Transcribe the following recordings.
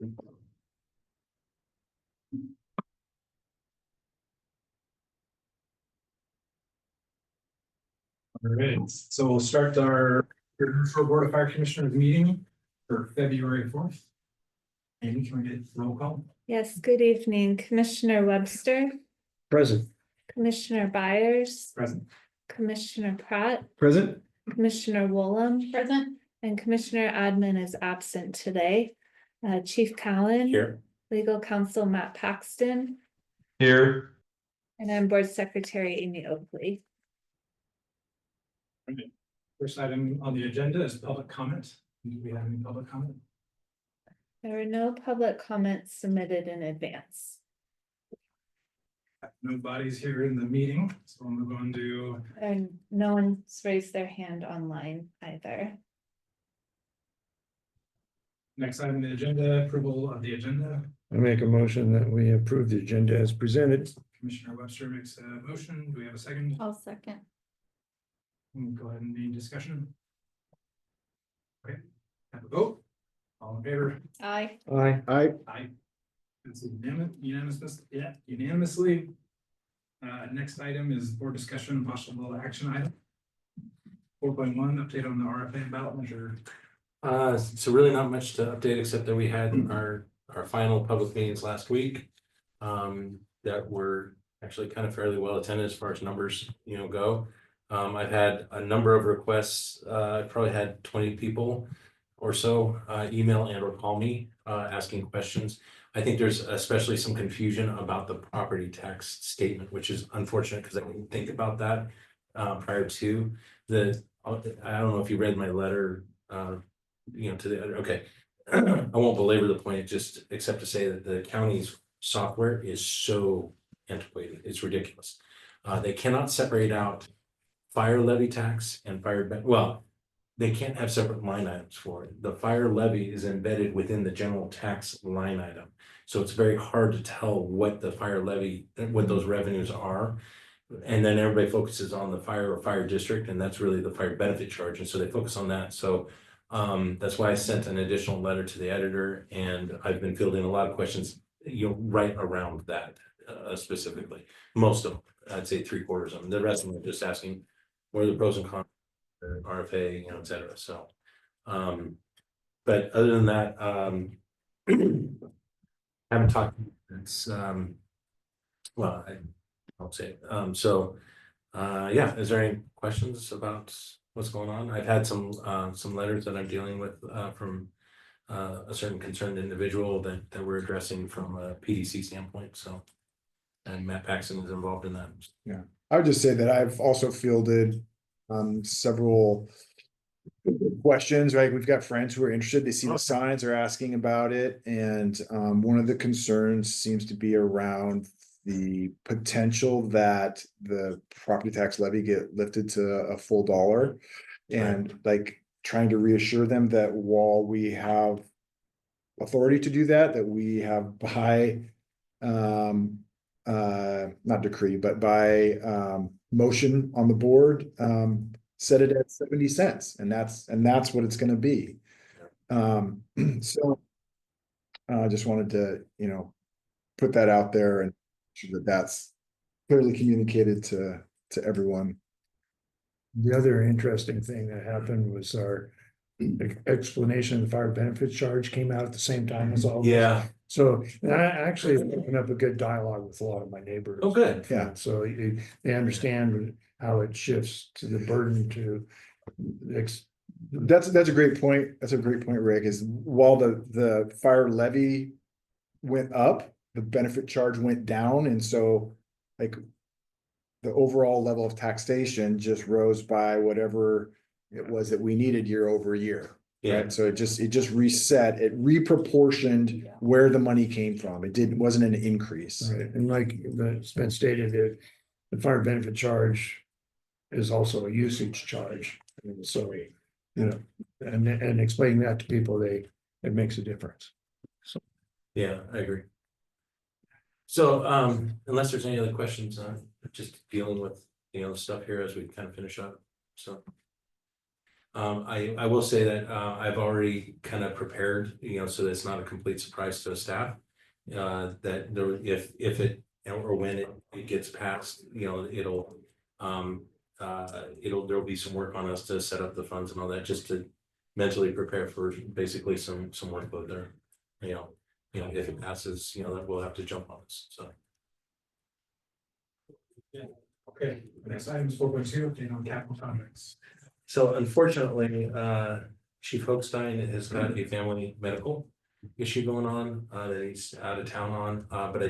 All right, so we'll start our Board of Fire Commissioners meeting for February 4th. Amy, can we get roll call? Yes, good evening, Commissioner Webster, Present. Commissioner Byers, Present. Commissioner Pratt, Present. Commissioner Woolham, present, and Commissioner Admin is absent today. Chief Cowan. Here. Legal Counsel Matt Paxton, Here. and I'm Board Secretary Amy Oakley. First item on the agenda is public comment. Do we have any public comment? There are no public comments submitted in advance. Nobody's here in the meeting, so we'll move on to And no one's raised their hand online either. next item on the agenda, approval of the agenda. I make a motion that we approve the agenda as presented. Commissioner Webster makes a motion. Do we have a second? I'll second. Go ahead and any discussion. Okay, have a vote. All in favor? Aye. Aye. Aye. It's unanimously. Next item is board discussion and possible action item. 4.1, update on the RFA ballot measure. So really not much to update, except that we had our final public meetings last week. That were actually kind of fairly well attended as far as numbers, go. I've had a number of requests. I probably had 20 people or so email and or call me asking questions. I think there's especially some confusion about the property tax statement, which is unfortunate because I didn't think about that prior to the. I don't know if you read my letter, to the other. Okay, I won't belabor the point, just except to say that the county's software is so antiquated. It's ridiculous. They cannot separate out fire levy tax and they can't have separate line items for it. The fire levy is embedded within the general tax line item. So it's very hard to tell what the fire levy, what those revenues are. And then everybody focuses on the fire or fire district, and that's really the fire benefit charge. And so they focus on that. So that's why I sent an additional letter to the editor, and I've been fielding a lot of questions, right around that specifically. Most of them, I'd say 3/4 of them. The rest of them are just asking what are the pros and cons of RFA, et cetera. So, but other than that, haven't talked. It's well, I won't say it. Yeah. Is there any questions about what's going on? I've had some letters that I'm dealing with from a certain concerned individual that we're addressing from a PDC standpoint. So, and Matt Paxton is involved in that. Yeah, I would just say that I've also fielded several questions, right? We've got friends who are interested, they see the signs, are asking about it. And one of the concerns seems to be around the potential that the property tax levy get lifted to a full dollar. And like trying to reassure them that while we have authority to do that, that we have by not decree, but by motion on the board, set it at 70 cents, and that's what it's going to be. So I just wanted to, put that out there and sure that that's clearly communicated to everyone. The other interesting thing that happened was our explanation of the fire benefits charge came out at the same time as all. Yeah. So I actually opened up a good dialogue with a lot of my neighbors. Oh, good. Yeah. So they understand how it shifts to the burden to. That's a great point. That's a great point, Rick, is while the fire levy went up, the benefit charge went down. And so like the overall level of taxation just rose by whatever it was that we needed year over year. Yeah. Right. So it just reset, it reproportioned where the money came from. It wasn't an increase. Right, and like it's been stated, that the fire benefit charge is also a usage charge. And so, and explaining that to people, it makes a difference. So. Yeah, I agree. So, unless there's any other questions, just dealing with, stuff here as we kind of finish up. So, I will say that, I've already kind of prepared, so that it's not a complete surprise to the staff. That there, if it, or when it gets passed, there'll be some work on us to set up the funds and all that, just to mentally prepare for basically some workload there. If it passes, that we'll have to jump on this, so. Okay, next item is 4.2, update on capital projects. So unfortunately, Chief Hochstein has got a family medical issue going on, that he's out of town on, but I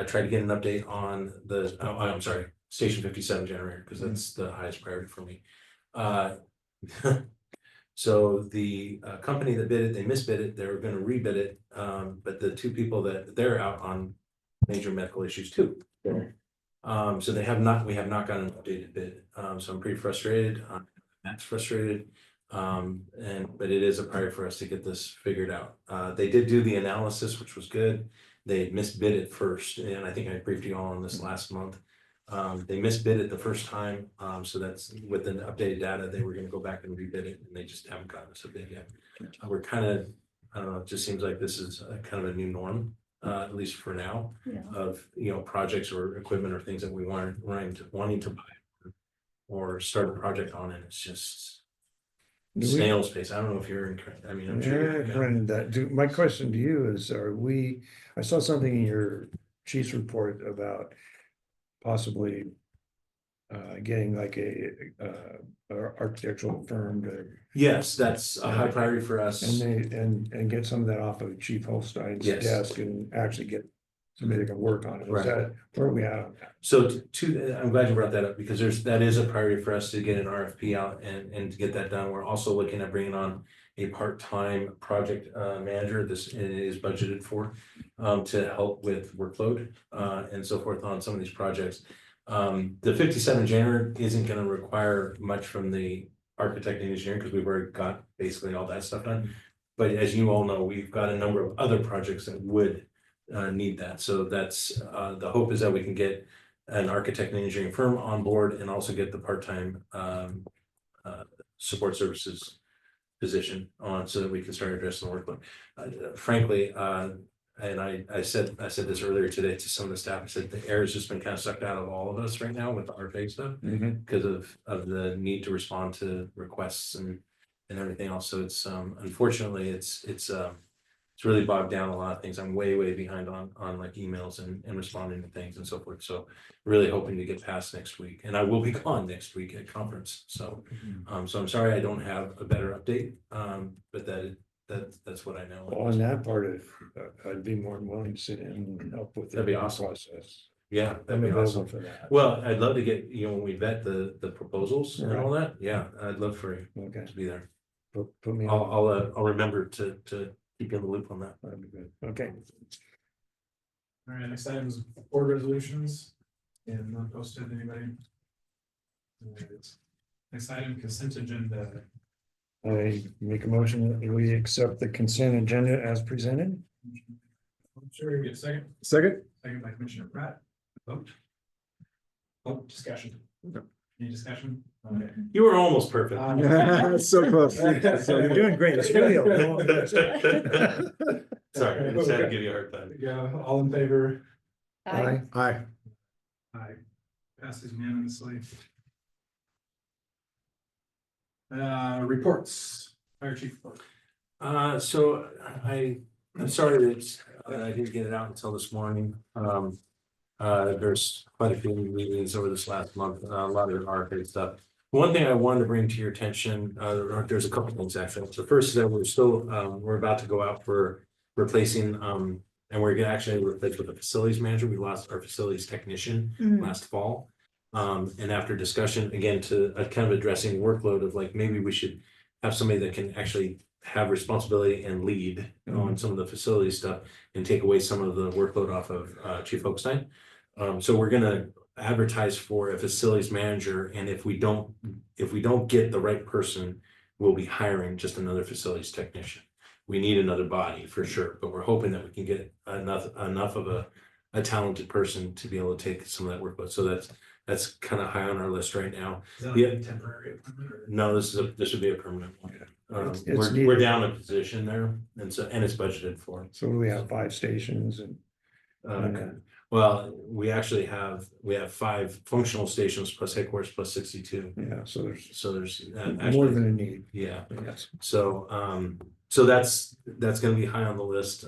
tried to get an update on I'm sorry, Station 57 generator, because that's the highest priority for me. So the company that bid it, they misbid it, they were gonna rebid it, but the two people they're out on major medical issues too. So we have not gotten an updated bid, so I'm pretty frustrated, Matt's frustrated. But it is a priority for us to get this figured out. They did do the analysis, which was good. They misbid it first, and I think I briefed you all on this last month. They misbid it the first time, so that's with the updated data, they were gonna go back and rebid it, and they just haven't gotten us a bid yet. We're kind of, I don't know, it just seems like this is kind of a new norm, at least for now, of, projects or equipment or things that we wanting to buy or start a project on, and it's just snail's pace. I don't know if you're in, I mean, I'm sure. Yeah, running that. My question to you is, I saw something in your chief's report about possibly getting like a architectural firm to, Yes, that's a high priority for us. and get some of that off of Chief Holstein's Yes. desk and actually get somebody that can work on it. Is Right. that, where are we at on that? So I'm glad you brought that up, because that is a priority for us to get an RFP out and to get that done. We're also looking at bringing on a part-time project manager. This is budgeted for to help with workload and so forth on some of these projects. The 57 generator isn't going to require much from the architect and engineer, because we've already got basically all that stuff done. But as you all know, we've got a number of other projects that would need that. So that's the hope is that we can get an architect and engineering firm on board, and also get the part-time support services position on, so that we can start addressing the workload. Frankly, and I said this earlier today to some of the staff, I said the air has just been kind of sucked out of all of us right now with the RFA stuff, because of the need to respond to requests and everything else. So it's unfortunately it's really bogged down a lot of things. I'm way behind on like emails and responding to things and so forth. So really hoping to get past next week, and I will be gone next week at conference. So so I'm sorry I don't have a better update, but that's what I know. Well, on that part of, I'd be more than willing to sit in and help with the That'd be awesome. process. Yeah, that'd I'm be available awesome. for that. Well, I'd love to get, when we vet the proposals and all that, yeah, I'd love for you Okay, to be there. put me on. I'll remember to keep you in the loop on that. That'd be good. Okay. All right, next item is board resolutions, and not posted, anybody? Alright. Next item, consent agenda. I make a motion that we accept the consent agenda as presented. Sure, you get a second? Second? Second by Commissioner Pratt. Vote. Discussion. Any discussion? Okay. You were almost perfect. So close. So you're doing great. It's really Sorry, I just had to give you a hard time. Yeah, all in favor? Aye. Aye. Aye. Passes unanimously. Reports, fire chief report. So I'm sorry that I didn't get it out until this morning. There's quite a few meetings over this last month, a lot of RFA stuff. One thing I wanted to bring to your attention, there's a couple things actually. The first is that we're about to go out for replacing, and we're gonna actually replace with a facilities manager. We lost our facilities technician last fall. And after discussion, again, to kind of addressing workload of like, maybe we should have somebody that can actually have responsibility and lead on some of the facility stuff and take away some of the workload off of Chief Hochstein. So we're gonna advertise for a facilities manager, and if we don't get the right person, we'll be hiring just another facilities technician. We need another body for sure, but we're hoping that we can get enough of a talented person to be able to take some of that workload. So that's kind of high on our list right now. Is that Yeah. like a temporary appointment or? No, this would be a permanent one. It's We're needed. down a position there, and it's budgeted for. So we have 5 stations and. Okay, well, we actually we have 5 functional stations plus headquarters plus 62. Yeah, so there's So there's more actually, than a need. yeah. Yes. So so that's gonna be high on the list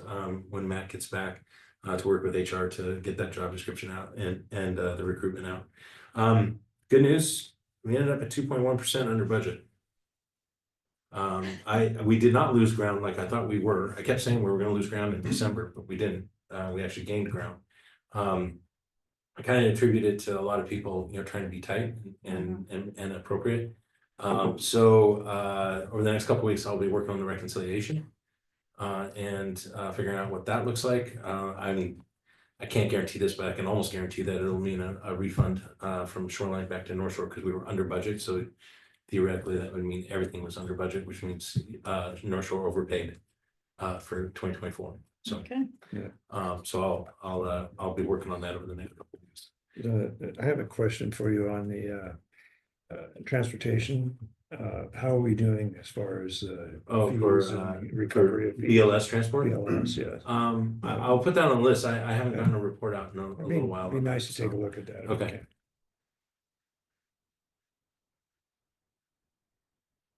when Matt gets back to work with HR to get that job description out and the recruitment out. Good news, we ended up at 2.1% under budget. We did not lose ground like I thought we were. I kept saying we were gonna lose ground in December, but we didn't. We actually gained ground. I kind of attribute it to a lot of people, trying to be tight and appropriate. So over the next couple of weeks, I'll be working on the reconciliation and figuring out what that looks like. I can't guarantee this, but I can almost guarantee that it'll mean a refund from Shoreline back to North Shore because we were under budget. So theoretically, that would mean everything was under budget, which means North Shore overpaid for 2024. So, Okay. so I'll be working on that over the next couple of weeks. I have a question for you on the transportation. How are we doing as far as For fees and recovery of fees? BLS transport. BLS, yes. I'll put that on the list. I haven't gotten a report out in a little while. It'd be nice to so- take a look at that. Okay.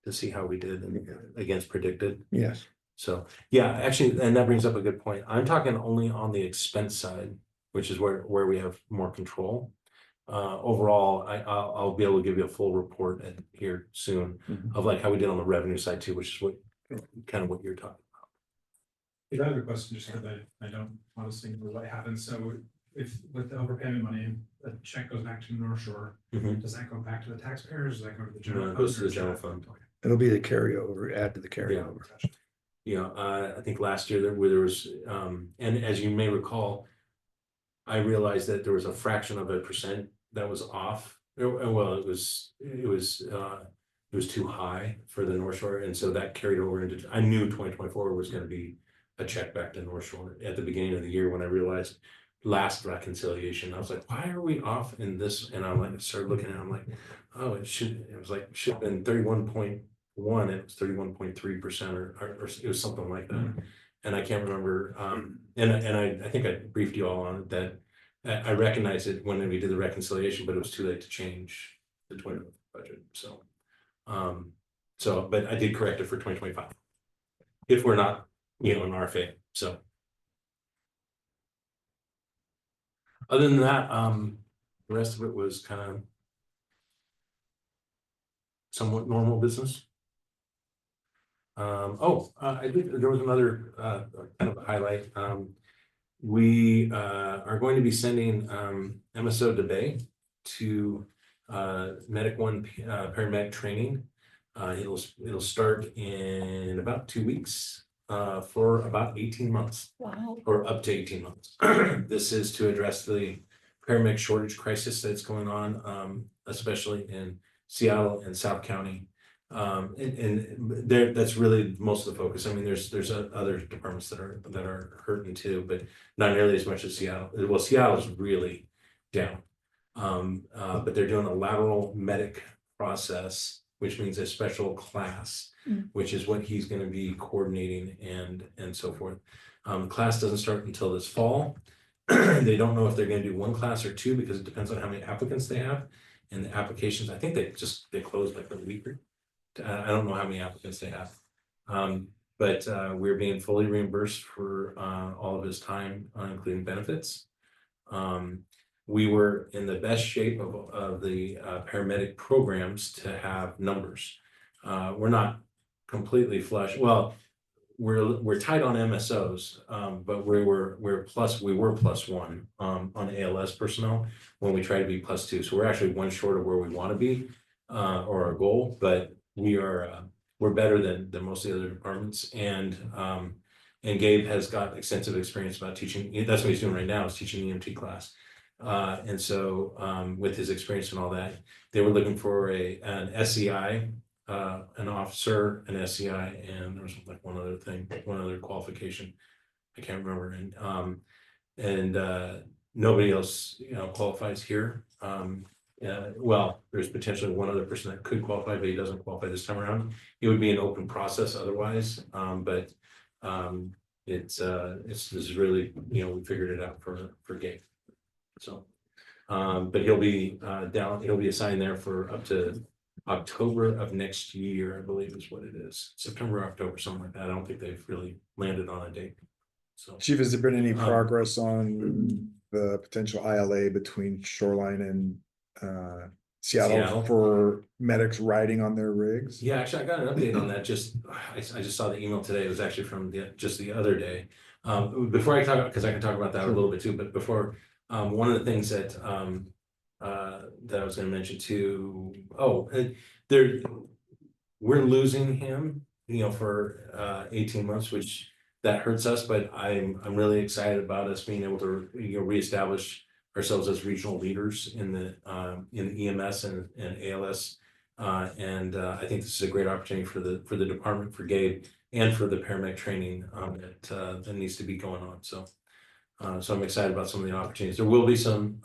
To see how we did against predicted. Yes, So, yeah, actually, and that brings up a good point. I'm talking only on the expense side, which is where we have more control. Overall, I'll be able to give you a full report here soon Mhm. of like how we did on the revenue side too, which is what you're talking I have a question, just because I don't honestly know what happens. So if with the overpayment money, the check goes back to North Shore, about. does that go back to the taxpayers? Does that go to the No, general? it goes to the fund, or general is that- fund. Okay. it'll be the carryover, add to the carryover. Gotcha. I think last year there was, and as you may recall, I realized that there was a fraction of a percent that was off. Well, it was too high for the North Shore, and so that carried over into, I knew 2024 was gonna be a check back to North Shore at the beginning of the year when I realized last reconciliation, I was like, why are we off in this? And I'm like, started looking at it, I'm like, oh, it should have been 31.1, it was 31.3% or it was something like that. And I can't remember, and I think I briefed you all on it that I recognized it when we did the reconciliation, but it was too late to change the 20 budget, so. But I did correct it for 2025. If we're not, in RFA, so. Other than that, the rest of it was kind of somewhat normal business. I think there was another kind of a highlight. We are going to be sending MSO DeBay to Medic One paramedic training. It'll start in about 2 weeks for about 18 months. Wow. Or up to 18 months. This is to address the paramedic shortage crisis that's going on, especially in Seattle and South County. And there, that's really most of the focus. I mean, there's other departments that are hurting too, but not nearly as much as Seattle. Well, Seattle's really down. But they're doing a lateral medic process, which means a special class, which is what he's going to be coordinating and so forth. Class doesn't start until this fall. They don't know if they're going to do 1 class or 2 because it depends on how many applicants they have. And the applications, I think they closed like a week. I don't know how many applicants they have. But we're being fully reimbursed for all of his time, including benefits. We were in the best shape of the paramedic programs to have numbers. We're not completely flush. Well, we're tight on MSOs, but we were +1 on ALS personnel when we try to be +2. So we're actually 1 short of where we want to be or our goal, but we're better than most of the other departments. And Gabe has got extensive experience about teaching. That's what he's doing right now, is teaching the EMT class. And so with his experience and all that, they were looking for an SEI, an officer, an SEI, and there was like one other qualification. I can't remember. And nobody else, qualifies here. well, there's potentially one other person that could qualify, but he doesn't qualify this time around. It would be an open process otherwise, but this is really, we figured it out for Gabe. So, but he'll be he'll be assigned there for up to October of next year, I believe is what it is. September, October, something like that. I don't think they've really landed on a date. So, Chief, has there been any progress on the potential ILA between Shoreline and Seattle Seattle. for medics riding on their rigs? yeah, actually, I got an update on that. I just saw the email today. It was actually from just the other day. Before I talk, because I can talk about that a little bit too, but before, one of the things that that I was going to mention too. Oh, we're losing him, for 18 months, which that hurts us. But I'm really excited about us being able to reestablish ourselves as regional leaders in the EMS and ALS. And I think this is a great opportunity for the department, for Gabe, and for the paramedic training that needs to be going on. So I'm excited about some of the opportunities. There will be some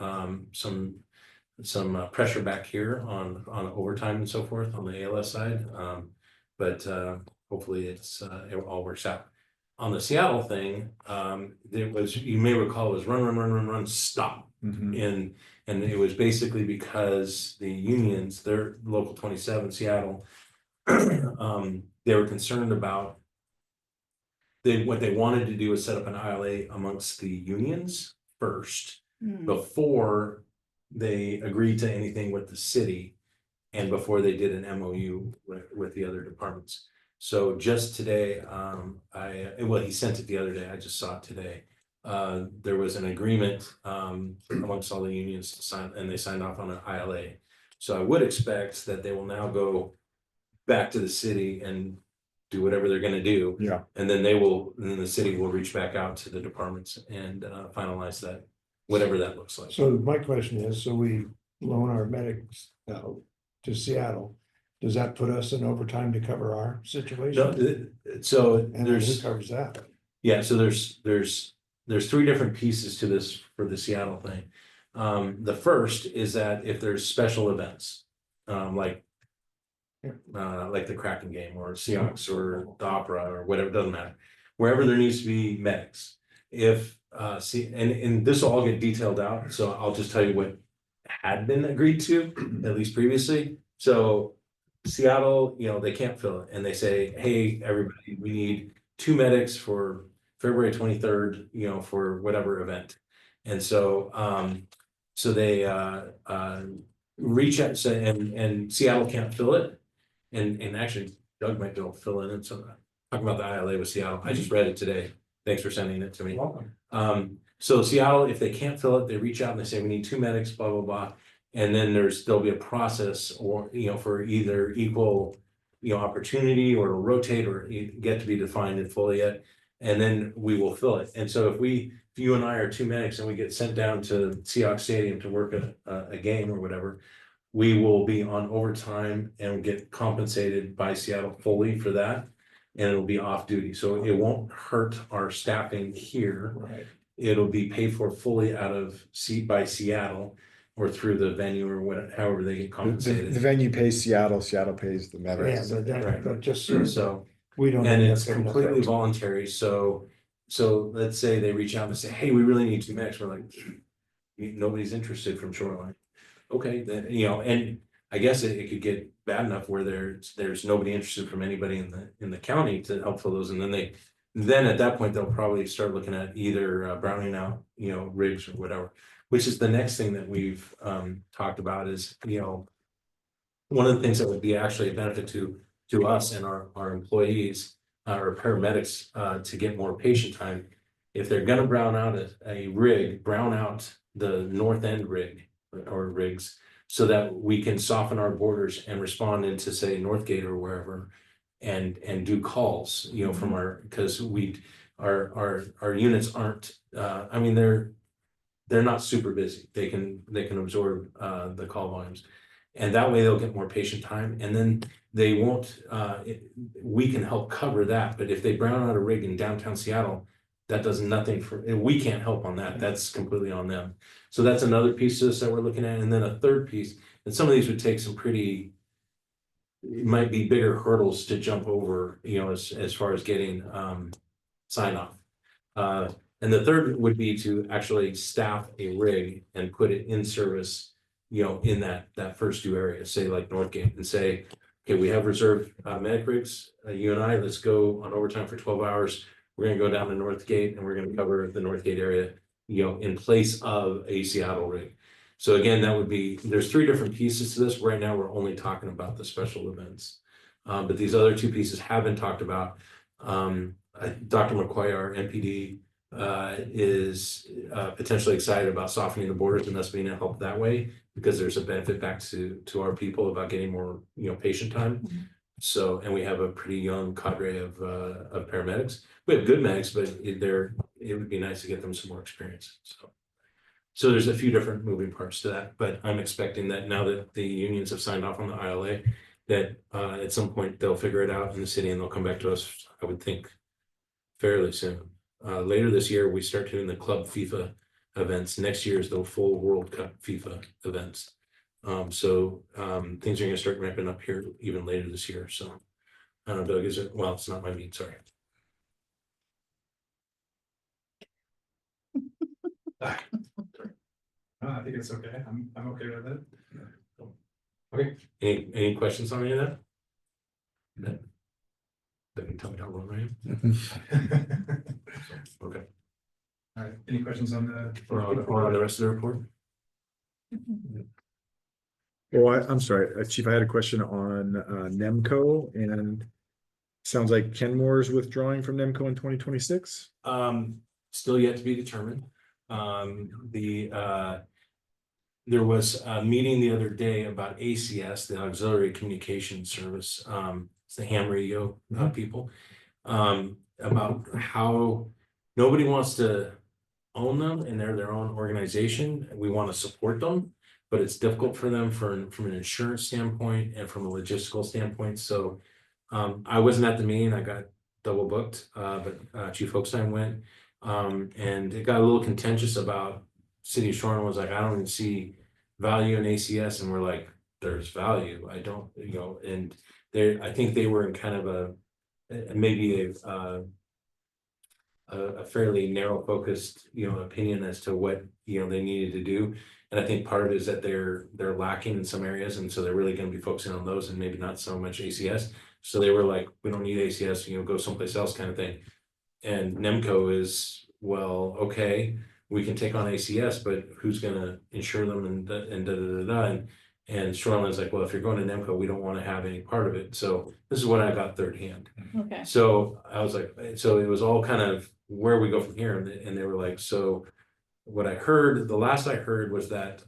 pressure back here on overtime and so forth on the ALS side, but hopefully it all works out. On the Seattle thing, you may recall, it was run, stop. Mhm. And it was basically because the unions, their local 27 Seattle, they were concerned about what they wanted to do is set up an ILA amongst the unions first before they agreed to anything with the city and before they did an MOU with the other departments. So just today, he sent it the other day. I just saw it today. There was an agreement amongst all the unions to sign, and they signed off on an ILA. So I would expect that they will now go back to the city and do whatever they're going to do. Yeah. And then the city will reach back out to the departments and finalize that, whatever that looks like. So my question is, so we loan our medics out to Seattle. Does that put us in overtime to cover our situation? No, so And who covers that? yeah, so there's three different pieces to this for the Seattle thing. The first is that if there's special events, like the Kraken game or Seahawks or the Opera or whatever, it doesn't matter. Wherever there needs to be medics, and this will all get detailed out, so I'll just tell you what had been agreed to, at least previously. So Seattle, they can't fill it, and they say, hey, everybody, we need 2 medics for February 23rd, for whatever event. And so they reach out, and Seattle can't fill it. And actually, Doug might be able to fill in it. So talking about the ILA with Seattle, I just read it today. Thanks for sending it to me. Welcome. So Seattle, if they can't fill it, they reach out and they say, we need 2 medics, blah, blah, blah. And then there'll be a process or, for either equal, opportunity, or it'll rotate, or get to be defined in full yet. And then we will fill it. And so if you and I are 2 medics and we get sent down to Seahawks Stadium to work a game or whatever, we will be on overtime and get compensated by Seattle fully for that. And it'll be off duty. So it won't hurt our staffing here. Right. It'll be paid for fully out of by Seattle or through the venue or whatever, however they get The compensated. venue pays Seattle, Seattle pays the Yeah, medics. but just So, we don't. and end it's up paying completely that. voluntary. So let's say they reach out and say, hey, we really need 2 medics. We're like, nobody's interested from Shoreline. Okay, then, and I guess it could get bad enough where there's nobody interested from anybody in the county to help fill those. And then at that point, they'll probably start looking at either browning out, rigs or whatever, which is the next thing that we've talked about is, one of the things that would be actually a benefit to us and our employees, or paramedics, to get more patient time. If they're gonna brown out a rig, brown out the north end rig or rigs, so that we can soften our borders and respond into, say, Northgate or wherever, and do calls, from because our units aren't, they're not super busy. They can absorb the call volumes, and that way they'll get more patient time, and then they won't. We can help cover that. But if they brown out a rig in downtown Seattle, that does nothing for, and we can't help on that. That's completely on them. So that's another piece of this that we're looking at. And then a third piece, and some of these would take some pretty, it might be bigger hurdles to jump over, as far as getting sign off. And the third would be to actually staff a rig and put it in service, in that first two areas, say like Northgate, and say, okay, we have reserved medic rigs, you and I, let's go on overtime for 12 hours. We're gonna go down to Northgate and we're gonna cover the Northgate area, in place of a Seattle rig. So again, that would be, there's three different pieces to this. Right now, we're only talking about the special events. But these other two pieces have been talked about. Dr. McCoy, our NPD, is potentially excited about softening the borders and us being able to help that way, because there's a benefit back to our people about getting more, patient time. So, and we have a pretty young cadre of paramedics. We have good medics, but it would be nice to get them some more experience. So there's a few different moving parts to that, but I'm expecting that now that the unions have signed off on the ILA, that at some point they'll figure it out in the city and they'll come back to us, I would think, fairly soon. Later this year, we start doing the club FIFA events. Next year is the full World Cup FIFA events. So things are gonna start ramping up here even later this year. So I don't know, Doug, well, it's not my meat, sorry. I think it's okay. I'm okay with it. Okay, any questions on any of that? No. That can tell me how wrong I am. Okay. All right, any questions on On the rest of the report? Well, I'm sorry, Chief, I had a question on NEMCO, and sounds like Kenmore's withdrawing from NEMCO in 2026. Still yet to be determined. There was a meeting the other day about ACS, the Auxiliary Communication Service. It's the ham radio people, about how nobody wants to own them and they're their own organization. We want to support them, but it's difficult for them from an insurance standpoint and from a logistical standpoint. So I wasn't at the meeting, I got double booked, but Chief Hochstein went, and it got a little contentious about City of Shoreline was like, I don't even see value in ACS, and we're like, there's value. I don't, and I think they were in kind of maybe a fairly narrow focused, opinion as to what, they needed to do. And I think part of it is that they're lacking in some areas. And so they're really going to be focusing on those and maybe not so much ACS. So they were like, we don't need ACS, go someplace else kind of thing. And NEMCO is, well, okay, we can take on ACS, but who's going to insure them and Shoreline's like, well, if you're going to NEMCO, we don't want to have any part of it. So this is what I got third hand. Okay. So I was like, so it was all kind of where we go from here. And they were like, so what I heard, the last I heard was that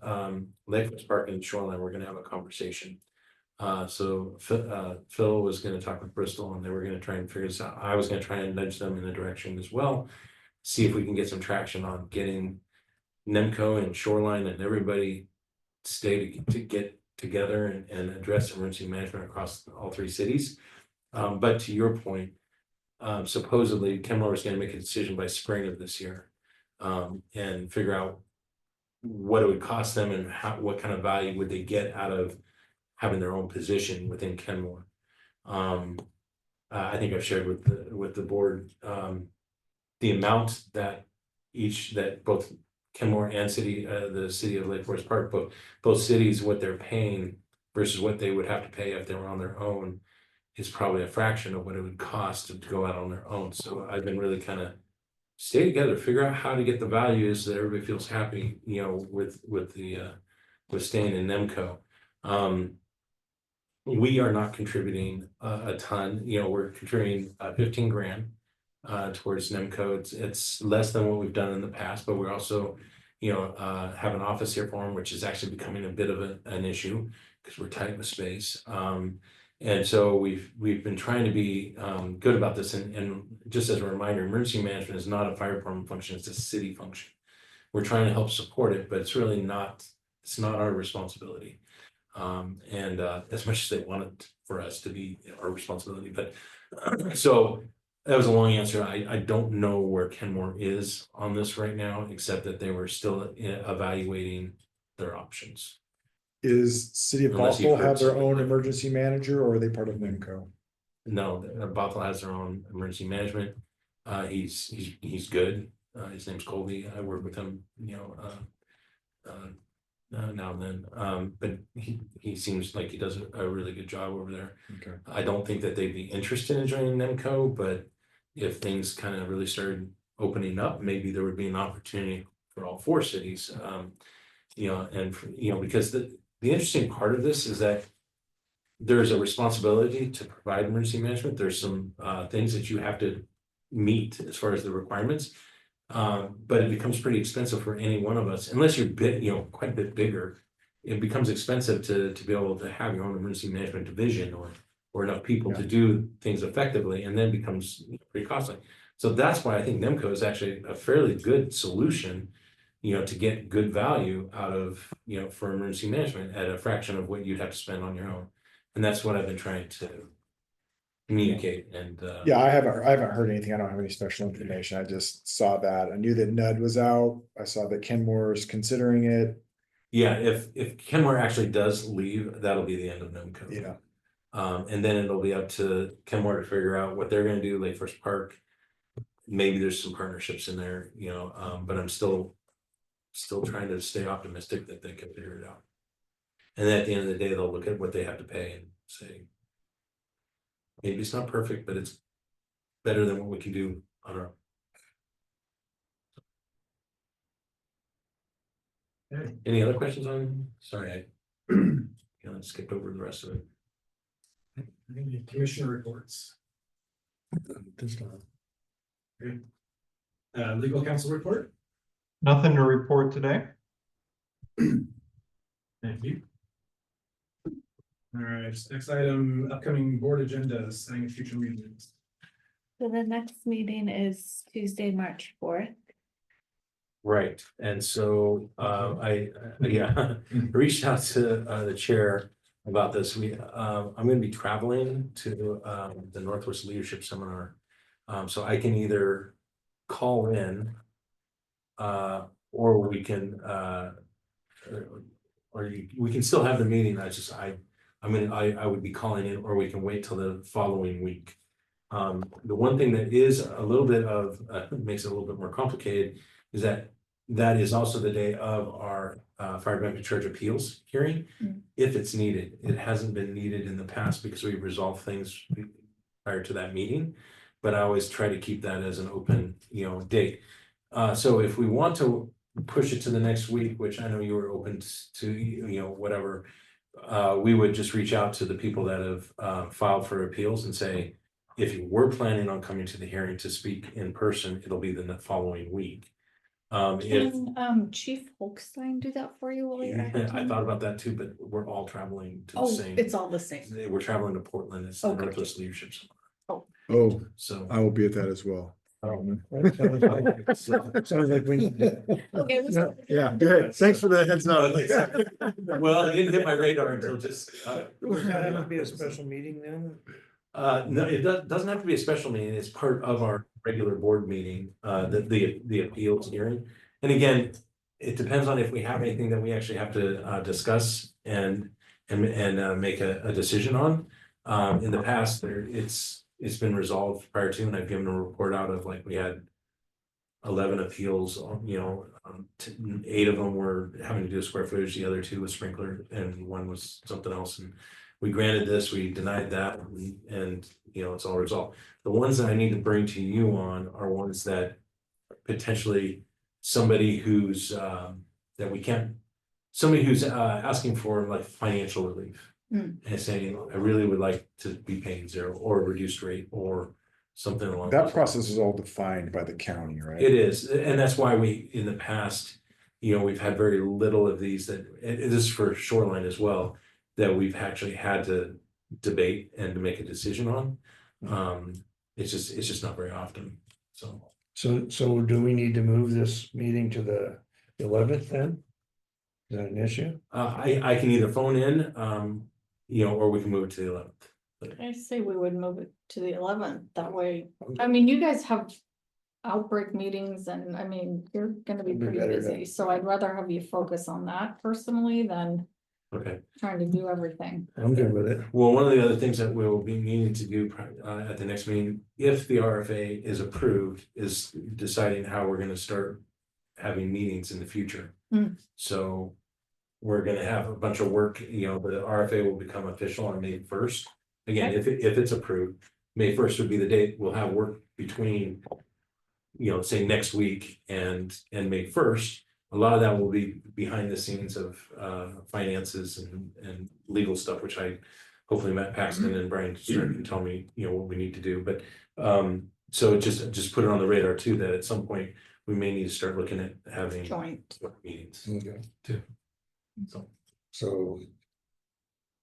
Lakewood Park and Shoreline were going to have a conversation. So Phil was going to talk with Bristol and they were going to try and figure this out. I was going to try and nudge them in the direction as well, see if we can get some traction on getting NEMCO and Shoreline and everybody to get together and address emergency management across all three cities. But to your point, supposedly Kenmore is going to make a decision by spring of this year, and figure out what it would cost them and what kind of value would they get out of having their own position within Kenmore. I think I've shared with the board the amount that both Kenmore and the city of Lake Forest Park, both cities, what they're paying versus what they would have to pay if they were on their own is probably a fraction of what it would cost to go out on their own. So I've been really kind of stay together, figure out how to get the values so that everybody feels happy, with staying in NEMCO. We are not contributing a ton, we're contributing 15 grand towards NEMCO. It's less than what we've done in the past, but we're also, have an office here for them, which is actually becoming a bit of an issue because we're tight with space. And so we've been trying to be good about this. And just as a reminder, emergency management is not a fire department function, it's a city function. We're trying to help support it, but it's really not our responsibility. And as much as they want it for us to be our responsibility. But so That was a long answer. I don't know where Kenmore is on this right now, except that they were still evaluating their options. Is City of Unless you've Bothell heard have their something own different. emergency manager or are they part of NIMCO? No, Bothell has their own emergency management. He's good. His name's Colby. I work with him, now and then. But he seems like he does a really good job over there. Okay. I don't think that they'd be interested in joining NEMCO, but if things kind of really started opening up, maybe there would be an opportunity for all four cities. Because the interesting part of this is that there's a responsibility to provide emergency management. There's some things that you have to meet as far as the requirements. But it becomes pretty expensive for any one of us, unless you're quite a bit bigger. It becomes expensive to be able to have your own emergency management division or enough people to do things effectively, and then becomes pretty costly. So that's why I think NEMCO is actually a fairly good solution, to get good value out of, for emergency management at a fraction of what you'd have to spend on your own. And that's what I've been trying to communicate and. Yeah, I haven't heard anything. I don't have any special information. I just saw that. I knew that Nud was out. I saw that Kenmore is considering it. Yeah, if Kenmore actually does leave, that'll be the end of NEMCO. Yeah. And then it'll be up to Kenmore to figure out what they're gonna do, Lake Forest Park. Maybe there's some partnerships in there, but I'm still trying to stay optimistic that they can figure it out. And then at the end of the day, they'll look at what they have to pay and say, maybe it's not perfect, but it's better than what we can do on our own. Okay. Any other questions on, sorry, I skipped over the rest of it. Any commissioner reports? This time. Legal counsel report? Nothing to report today. Thank you. All right, next item, upcoming board agenda, setting future meetings. So the next meeting is Tuesday, March 4th. Right, and so I reached out to the chair about this. I'm gonna be traveling to the Northwest Leadership Seminar. So I can either call in or we can we can still have the meeting. I would be calling in, or we can wait till the following week. The one thing that is a little bit of makes it a little bit more complicated is that is also the day of our fire benefit charge appeals hearing, if it's needed. It hasn't been needed in the past because we've resolved things prior to that meeting, but I always try to keep that as an open, date. So if we want to push it to the next week, which I know you were open to, whatever, we would just reach out to the people that have filed for appeals and say, if you were planning on coming to the hearing to speak in person, it'll be the following week. Can Chief Holstein do that for you while you're at the I time? thought about that too, but we're all traveling to the Oh, same. it's all the same. We're traveling to Portland. It's the Okay. Northwest Leadership Seminar. Oh, So. I will be at that as well. Sounds like we need to. Okay, Yeah, good. Thanks for the heads up. Well, it didn't hit my radar until just. Would that have to be a special meeting then? No, it doesn't have to be a special meeting. It's part of our regular board meeting, the appeals hearing. And again, it depends on if we have anything that we actually have to discuss and make a decision on. In the past, it's been resolved prior to, and I've given a report out of, like, we had 11 appeals, 8 of them were having to do with square footage, the other 2 was sprinkler, and 1 was something else. And we granted this, we denied that, and it's all resolved. The ones that I need to bring to you on are ones that potentially somebody who's asking for like financial relief. And saying, I really would like to be paying 0 or a reduced rate or something along. That process is all defined by the county, right? It is, and that's why we, in the past, we've had very little of these that, and this is for shoreline as well, that we've actually had to debate and to make a decision on. It's just not very often, so. So do we need to move this meeting to the 11th then? Is that an issue? I can either phone in, or we can move it to the 11th. I say we would move it to the 11th, that way, I mean, you guys have. Outbreak meetings and I mean, you're gonna be It'd be pretty better busy, so I'd rather have you focus on that personally than Okay. trying to do everything. I'm good with it. Well, one of the other things that we'll be needing to do at the next meeting, if the RFA is approved, is deciding how we're gonna start having meetings in the future. Hmm. So we're gonna have a bunch of work, you know, the RFA will become official on May 1st. Again, if it's approved, May 1st would be the date we'll have work between, you know, say next week and May 1st. A lot of that will be behind the scenes of finances and legal stuff, which I hopefully Matt Paxton and Brian Stern can tell me, you know, what we need to do. But so just put it on the radar too, that at some point we may need to start looking at having Joint. meetings Okay, too. So so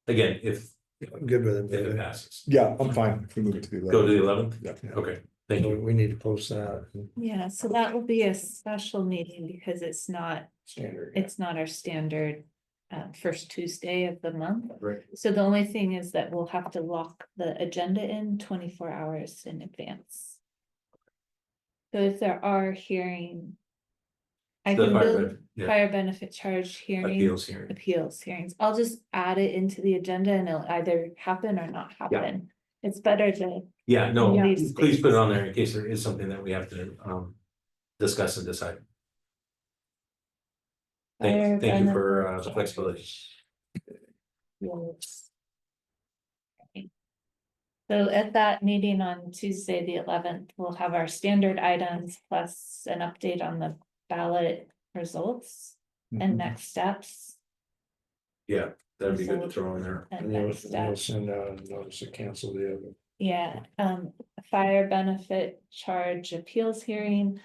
again, if I'm good with it it. passes, Yeah, I'm fine. We move it to the go to 11th. the 11th. Yeah. Okay, thank you. We need to post that Yeah, so that will be a special meeting because it's not standard. our standard first Tuesday of the month. Right. So the only thing is that we'll have to lock the agenda in 24 hours in advance. So if there are hearing. I The can fire build benefit, yeah, fire benefit charge hearing. appeals hearing. Appeals hearings. I'll just add it into the agenda and it'll either happen or not happen. It's better to, Yeah, no, Yeah. please put it on there in case there is something that we have to discuss and decide. Fire Thank you for benefit the flexibility. yes. So at that meeting on Tuesday, the 11th, we'll have our standard items plus an update on the ballot results and Mhm. next steps. Yeah, that'd be good to throw in there. And And you'll next steps. send out a notice to cancel the other. Yeah, fire benefit charge appeals hearing,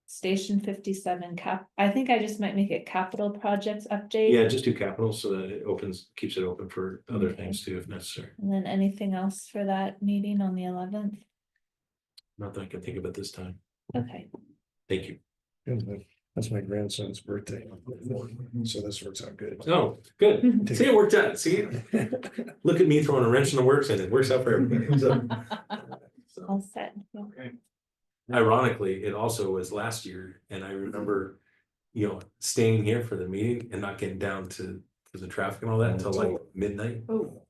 Station 57 I think I just might make it capital projects update. Yeah, just do capital so that it keeps it open for other Okay. things too, if necessary. And then anything else for that meeting on the 11th? Not that I can think of at this time. Okay, Thank you. That's my grandson's birthday. So this works out good. Oh, good. See, it worked out. See, look at me throwing a wrench in the works and it works out for everybody. So, all set. Yeah. ironically, it also was last year and I remember, you know, staying here for the meeting and not getting down to the traffic and all that until like midnight. Oh,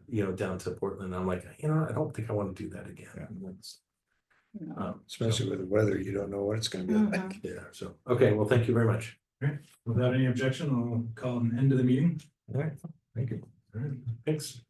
You know, down to Portland. I'm like, you know, I don't think I want to do that again. no. Especially with the weather, you don't know what it's gonna be like. Mhm. Yeah, so, okay, well, thank you very much. Without any objection, I'll call an end to the meeting. All right, thank you. All right. Thanks.